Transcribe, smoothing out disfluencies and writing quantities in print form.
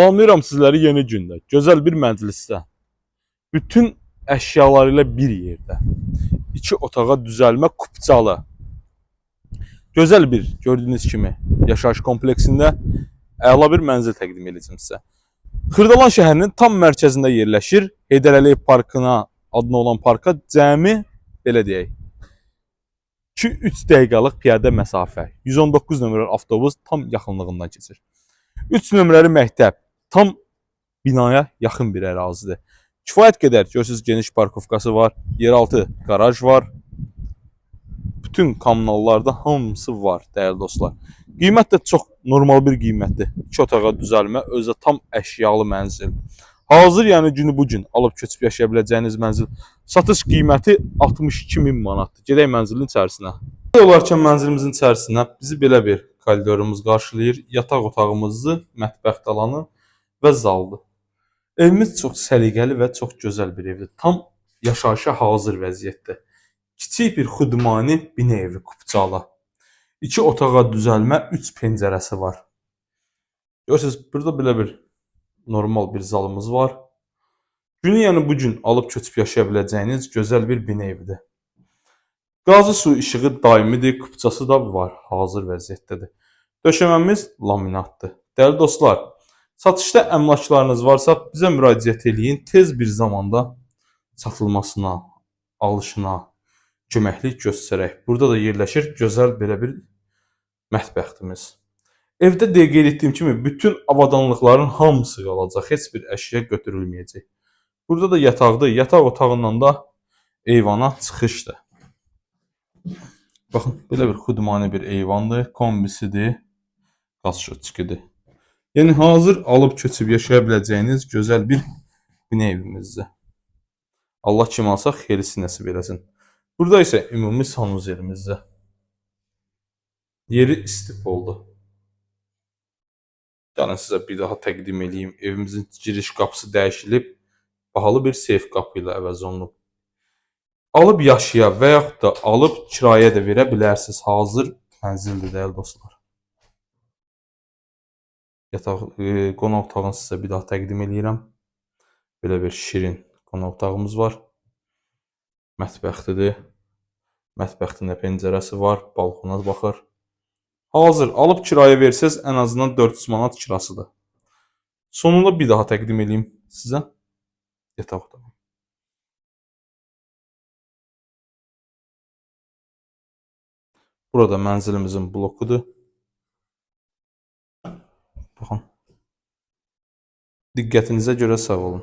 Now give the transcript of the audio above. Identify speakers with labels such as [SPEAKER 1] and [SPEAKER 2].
[SPEAKER 1] Salamlayıram sizləri yeni gündə. Gözəl bir məclisdə. Bütün əşyalarıyla bir yerdə. İki otağa düzəlmə kupçalı. Gözəl bir gördüyünüz kimi yaşayış kompleksində əla bir mənzil təqdim edəcəm sizə. Xırdalan şəhərinin tam mərkəzində yerləşir. Heydər Əliyev parkına adına olan parka cəmi belə deyək 2-3 dəqiqəlik piyada məsafə. 119 nömrəli avtobus tam yaxınlığından keçir. 3 nömrəli məktəb tam binaya yaxın bir ərazidir. Kifayət qədər görürsünüz geniş parkovkası var, yeraltı qaraj var. Bütün kommunallarda hamısı var dəyərli dostlar. Qiymət də çox normal bir qiymətdir. 2 otağa düzəlmə, özü də tam əşyalı mənzil. Hazır yəni günü bu gün alıb köçüb yaşaya biləcəyiniz mənzil satış qiyməti 62.000 manatdır. Gedək mənzilin içərisinə. Olarkən mənzilimizin içərisinə bizi belə bir koridorumuz qarşılayır. Yataq otağımızı, mətbəx talanı və zaldır. Evimiz çox səliqəli və çox gözəl bir evdir. Tam yaşayışa hazır vəziyyətdə. Kiçik bir xudmani bina evi kupçalı. 2 otağa düzəlmə, 3 pəncərəsi var. Görürsünüz, burada belə bir normal bir zalımız var. Günü yəni bu gün alıb köçüb yaşaya biləcəyiniz gözəl bir bina evidir. Qazı su işığı daimidir, kupçası da var, hazır vəziyyətdədir. Döşəməmiz laminatdır. Dəyərli dostlar, satışda əmlaklarınız varsa bizə müraciət eləyin. Tez bir zamanda satılmasına, alışına köməklik göstərək. Burada da yerləşir gözəl belə bir mətbəxtimiz. Evdə qeyd etdiyim kimi bütün avadanlıqların hamısı qalacaq. Heç bir əşya götürülməyəcək. Burada da yataqdır. Yataq otağından da eyvana çıxışdır. Baxın, belə bir xudmani bir eyvandır, kombisidir, qaz şotçikidir. Yəni hazır alıb köçüb yaşaya biləcəyiniz gözəl bir bina evimizdir. Allah kim alsa xeyirlisi nəsib eləsin. Burada isə ümumi sanuzerimizdir. Yeri istifoldu. Yəni sizə bir daha təqdim edeyim. Evimizin giriş qapısı dəyişilib, bahalı bir seyf qapı ilə əvəz olunub. Alıb yaşaya və yaxud da alıb kirayə də verə bilərsiniz. Hazır mənzildir dəyərli dostlar. Qonaq otağını sizə bir daha təqdim edirəm. Belə bir şirin qonaq otağımız var. Mətbəxtidir. Mətbəxtində pəncərəsi var, balkona baxır. Hazır alıb kirayə versəz ən azından 400 manat kirasıdır. Sonunda bir daha təqdim edeyim sizə yataq otağı. Burada mənzilimizin blokudur. Baxın. Diqqətinizə görə sağ olun.